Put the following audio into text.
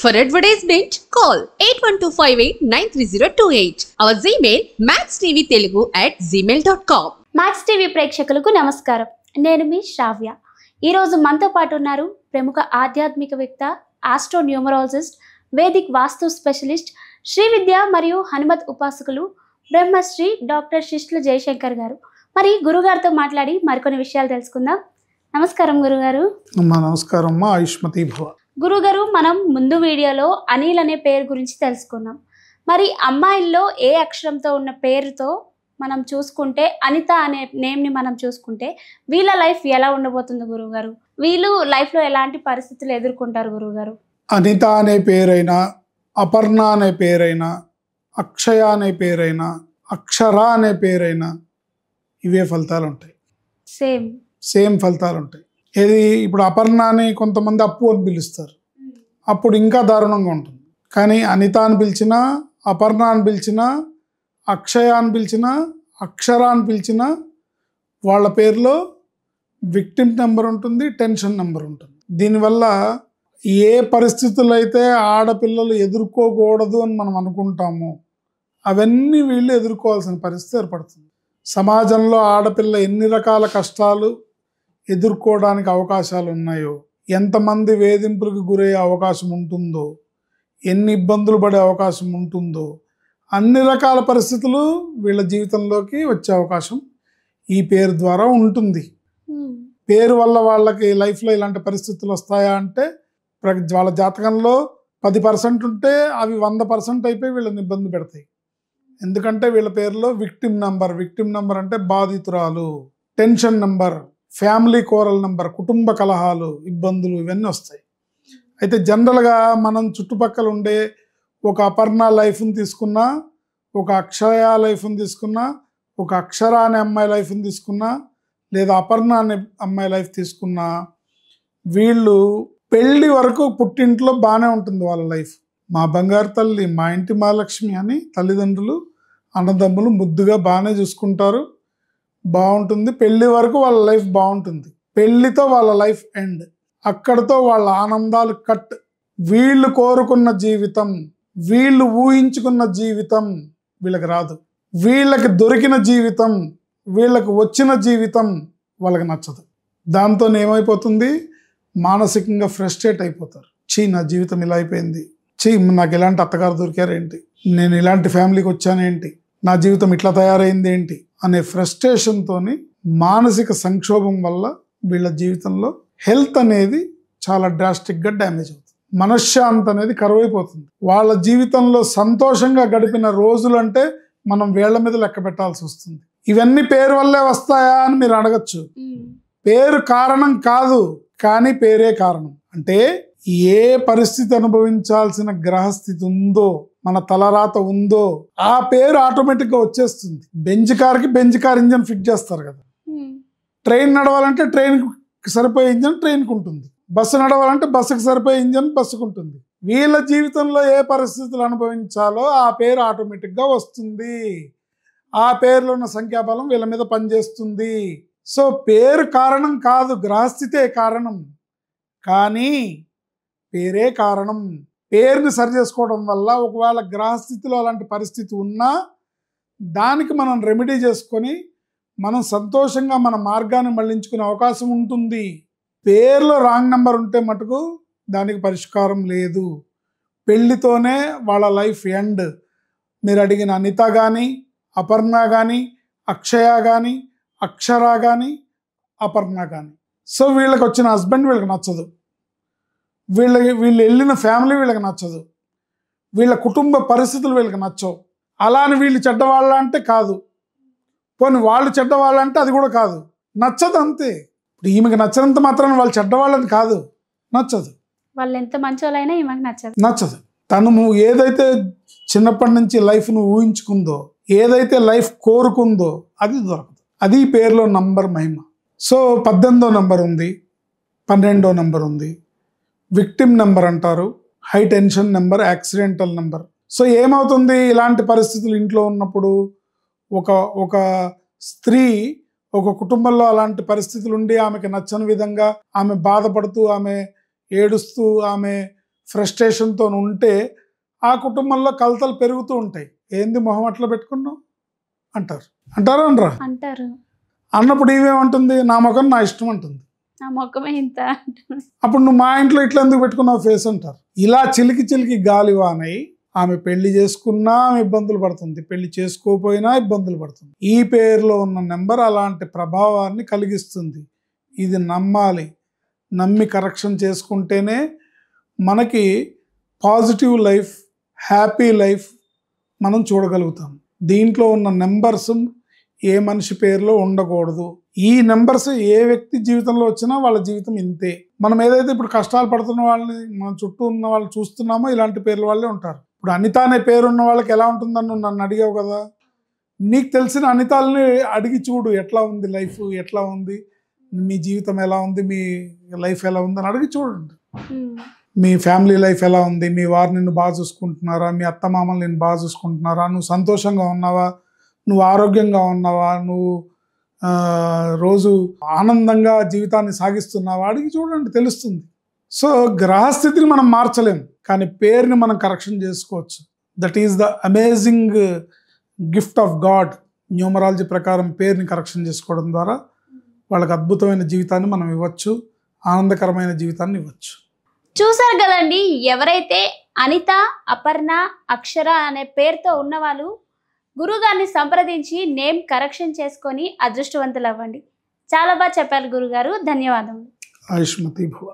For advertisement, call 8125893028. Our Gmail maxtvtelugu@gmail.com. Max TV ప్రేక్షకులకు నమస్కారం. నేను మీ శ్రావ్య. ఈరోజు మనతో పాటు ఉన్నారు ప్రముఖ ఆధ్యాత్మికవేత్త, ఆస్ట్రో న్యూమరాలజిస్ట్, వేదిక్ వాస్తు స్పెషలిస్ట్, శ్రీ విద్య మరియు హనుమత్ ఉపాసకులు బ్రహ్మశ్రీ డాక్టర్ శిష్ల జయశంకర్ గారు. మరి గురుగారితో మాట్లాడి మరికొన్ని విషయాలు తెలుసుకుందాం. నమస్కారం గురుగారు. నమస్కారం అమ్మా, ఆయుష్మతి భవ. గురుగారు, మనం ముందు వీడియోలో అనిల్ అనే పేరు గురించి తెలుసుకున్నాం. మరి అమ్మాయిల్లో ఏ అక్షరంతో ఉన్న పేరుతో మనం చూసుకుంటే, అనిత అనే నేమ్ని మనం చూసుకుంటే వీళ్ళ లైఫ్ ఎలా ఉండబోతుంది గురుగారు? వీళ్ళు లైఫ్లో ఎలాంటి పరిస్థితులు ఎదుర్కొంటారు గురుగారు? అనిత అనే పేరైనా, అపర్ణ అనే పేరైనా, అక్షయ అనే పేరైనా, అక్షర అనే పేరైనా ఇవే ఫలితాలు ఉంటాయి. సేమ్ ఫలితాలు ఉంటాయి. ఏది ఇప్పుడు అపర్ణ అని కొంతమంది అప్పు అని పిలుస్తారు, అప్పుడు ఇంకా దారుణంగా ఉంటుంది. కానీ అనిత అని పిలిచినా, అపర్ణ అని పిలిచినా, అక్షయ అని పిలిచినా, అక్షర అని పిలిచినా వాళ్ళ పేరులో విక్టిమ్ నెంబర్ ఉంటుంది, టెన్షన్ నెంబర్ ఉంటుంది. దీనివల్ల ఏ పరిస్థితులు అయితే ఆడపిల్లలు ఎదుర్కోకూడదు అని మనం అనుకుంటామో అవన్నీ వీళ్ళు ఎదుర్కోవాల్సిన పరిస్థితి ఏర్పడుతుంది. సమాజంలో ఆడపిల్ల ఎన్ని రకాల కష్టాలు ఎదుర్కోవడానికి అవకాశాలు ఉన్నాయో, ఎంతమంది వేధింపులకు గురయ్యే అవకాశం ఉంటుందో, ఎన్ని ఇబ్బందులు పడే అవకాశం ఉంటుందో, అన్ని రకాల పరిస్థితులు వీళ్ళ జీవితంలోకి వచ్చే అవకాశం ఈ పేరు ద్వారా ఉంటుంది. పేరు వల్ల వాళ్ళకి లైఫ్లో ఇలాంటి పరిస్థితులు వస్తాయా అంటే, వాళ్ళ జాతకంలో 10% ఉంటే అవి 100% అయిపోయి వీళ్ళని ఇబ్బంది పెడతాయి. ఎందుకంటే వీళ్ళ పేరులో విక్టిమ్ నెంబర్ అంటే బాధితురాలు, tension number, family coral number, కుటుంబ కలహాలు, ఇబ్బందులు ఇవన్నీ వస్తాయి. అయితే జనరల్గా మనం చుట్టుపక్కల ఉండే ఒక అపర్ణ లైఫ్ని తీసుకున్నా, ఒక అక్షయ లైఫ్ని తీసుకున్నా, ఒక అక్షర అనే అమ్మాయి లైఫ్ని తీసుకున్నా, లేదా అపర్ణ అనే అమ్మాయి లైఫ్ తీసుకున్నా, వీళ్ళు పెళ్ళి వరకు పుట్టింట్లో బాగానే ఉంటుంది వాళ్ళ లైఫ్. మా బంగారు తల్లి, మా ఇంటి మహాలక్ష్మి అని తల్లిదండ్రులు, అన్నదమ్ములు ముద్దుగా బాగానే చూసుకుంటారు, బాగుంటుంది. పెళ్ళి వరకు వాళ్ళ లైఫ్ బాగుంటుంది. పెళ్ళితో వాళ్ళ లైఫ్ ఎండ్. అక్కడితో వాళ్ళ ఆనందాలు కట్. వీళ్ళు కోరుకున్న జీవితం, వీళ్ళు ఊహించుకున్న జీవితం వీళ్ళకి రాదు. వీళ్ళకి దొరికిన జీవితం, వీళ్ళకి వచ్చిన జీవితం వాళ్ళకి నచ్చదు. దాంతో ఏమైపోతుంది, మానసికంగా ఫ్రస్ట్రేట్ అయిపోతారు. నా జీవితం ఇలా అయిపోయింది, నాకు ఇలాంటి అత్తగారు దొరికారేంటి, నేను ఇలాంటి ఫ్యామిలీకి వచ్చానేంటి, నా జీవితం ఇట్లా తయారైంది ఏంటి అనే ఫ్రస్ట్రేషన్తో, మానసిక సంక్షోభం వల్ల వీళ్ళ జీవితంలో హెల్త్ అనేది చాలా డ్రాస్టిక్గా డ్యామేజ్ అవుతుంది. మనశ్శాంతి అనేది కరువైపోతుంది. వాళ్ళ జీవితంలో సంతోషంగా గడిపిన రోజులు అంటే మనం వేళ్ల మీద లెక్క పెట్టాల్సి వస్తుంది. ఇవన్నీ పేరు వల్లే వస్తాయా అని మీరు అడగచ్చు. పేరు కారణం కాదు, కానీ పేరే కారణం. అంటే ఏ పరిస్థితి అనుభవించాల్సిన గ్రహస్థితి ఉందో, మన తలరాత ఉందో, ఆ పేరు ఆటోమేటిక్గా వచ్చేస్తుంది. బెంజ్ కార్ ఇంజన్ ఫిట్ చేస్తారు కదా. ట్రైన్ నడవాలంటే ట్రైన్కి సరిపోయే ఇంజన్ ట్రైన్కి ఉంటుంది, బస్సు నడవాలంటే బస్సుకి సరిపోయే ఇంజన్ బస్సుకు ఉంటుంది. వీళ్ళ జీవితంలో ఏ పరిస్థితులు అనుభవించాలో ఆ పేరు ఆటోమేటిక్గా వస్తుంది. ఆ పేరులో ఉన్న సంఖ్యాబలం వీళ్ళ మీద పనిచేస్తుంది. సో పేరు కారణం కాదు, గ్రహస్థితే కారణం, కానీ పేరే కారణం. పేరుని సరి చేసుకోవడం వల్ల ఒకవేళ గ్రహస్థితిలో అలాంటి పరిస్థితి ఉన్నా దానికి మనం రెమెడీ చేసుకొని మనం సంతోషంగా మన మార్గాన్ని మళ్లించుకునే అవకాశం ఉంటుంది. పేరులో రాంగ్ నెంబర్ ఉంటే మటుకు దానికి పరిష్కారం లేదు. పెళ్ళితోనే వాళ్ళ లైఫ్ ఎండ్. మీరు అడిగిన అనిత కానీ, అపర్ణ కానీ, అక్షయ కానీ, అక్షర కానీ, అపర్ణ కానీ. సో వీళ్ళకి వచ్చిన హస్బెండ్ వీళ్ళకి నచ్చదు, వీళ్ళు వెళ్ళిన ఫ్యామిలీ వీళ్ళకి నచ్చదు, వీళ్ళ కుటుంబ పరిస్థితులు వీళ్ళకి నచ్చవు. అలా అని వీళ్ళు చెడ్డవాళ్ళ అంటే కాదు, పోనీ వాళ్ళు చెడ్డవాళ్ళంటే అది కూడా కాదు, నచ్చదు అంతే. ఇప్పుడు ఈమెకి నచ్చినంత మాత్రాన వాళ్ళు చెడ్డవాళ్ళని కాదు, నచ్చదు. వాళ్ళు ఎంత మంచోళ్ళైనా ఈమెకి నచ్చదు. తను ఏదైతే చిన్నప్పటి నుంచి లైఫ్ను ఊహించుకుందో, ఏదైతే లైఫ్ కోరుకుందో అది దొరకదు. అది పేరులో నంబర్ మహిమ. సో 18వ నెంబర్ ఉంది, 12వ నెంబర్ ఉంది, విక్టిమ్ నెంబర్ అంటారు, high tension number, accidental number. So ఏమవుతుంది, ఇలాంటి పరిస్థితులు ఇంట్లో ఉన్నప్పుడు ఒక స్త్రీ ఒక కుటుంబంలో అలాంటి పరిస్థితులు ఉండి ఆమెకి నచ్చని విధంగా ఆమె బాధపడుతూ, ఆమె ఏడుస్తూ, ఆమె ఫ్రస్ట్రేషన్తో ఉంటే ఆ కుటుంబంలో కలతలు పెరుగుతూ ఉంటాయి. ఏంది మొహం అట్లా పెట్టుకున్నావు అంటారు. అంటారా అనరా? అంటారు. అన్నప్పుడు ఇవేమంటుంది, నా ముఖం నా ఇష్టం అంటుంది. నా ముఖమే ఇంత. అప్పుడు నువ్వు మా ఇంట్లో ఇట్లా ఎందుకు పెట్టుకున్నావు ఫేస్ అంటారు. ఇలా చిలికి చిలికి గాలివానై ఆమె పెళ్లి చేసుకున్నా ఆమె ఇబ్బందులు పడుతుంది, పెళ్లి చేసుకోపోయినా ఇబ్బందులు పడుతుంది. ఈ పేరులో ఉన్న నెంబర్ అలాంటి ప్రభావాన్ని కలిగిస్తుంది. ఇది నమ్మాలి. నమ్మి కరెక్షన్ చేసుకుంటేనే మనకి పాజిటివ్ లైఫ్, హ్యాపీ లైఫ్ మనం చూడగలుగుతాం. దీంట్లో ఉన్న నెంబర్స్ ఏ మనిషి పేరులో ఉండకూడదు. ఈ నెంబర్స్ ఏ వ్యక్తి జీవితంలో వచ్చినా వాళ్ళ జీవితం ఇంతే. మనం ఏదైతే ఇప్పుడు కష్టాలు పడుతున్న వాళ్ళని మన చుట్టూ ఉన్న వాళ్ళు చూస్తున్నామో ఇలాంటి పేర్ల వాళ్ళే ఉంటారు. ఇప్పుడు అనిత అనే పేరు ఉన్న వాళ్ళకి ఎలా ఉంటుందని నువ్వు నన్ను అడిగావు కదా. నీకు తెలిసిన అనితాలని అడిగి చూడు, ఎట్లా ఉంది లైఫ్, ఎట్లా ఉంది మీ జీవితం, ఎలా ఉంది మీ లైఫ్, ఎలా ఉంది అని అడిగి చూడండి. మీ ఫ్యామిలీ లైఫ్ ఎలా ఉంది, మీ వారు నిన్ను బాగా చూసుకుంటున్నారా, మీ అత్తమామలు నిన్ను బాగా చూసుకుంటున్నారా, నువ్వు సంతోషంగా ఉన్నావా, నువ్వు ఆరోగ్యంగా ఉన్నావా, నువ్వు రోజు ఆనందంగా జీవితాన్ని సాగిస్తున్నావా అడిగి చూడండి, తెలుస్తుంది. సో గ్రహస్థితిని మనం మార్చలేం, కానీ పేరుని మనం కరెక్షన్ చేసుకోవచ్చు. That is the amazing gift of God. Numerology ప్రకారం పేరుని కరెక్షన్ చేసుకోవడం ద్వారా వాళ్ళకి అద్భుతమైన జీవితాన్ని మనం ఇవ్వచ్చు, ఆనందకరమైన జీవితాన్ని ఇవ్వచ్చు. చూసారు కదండి, ఎవరైతే అనిత, అపర్ణ, అక్షర అనే పేరుతో ఉన్నవాళ్ళు గురుగారిని సంప్రదించి నేమ్ కరెక్షన్ చేసుకొని అదృష్టవంతులు అవ్వండి. చాలా బాగా చెప్పారు గురుగారు, ధన్యవాదములు. ఆయుష్మతి భవ.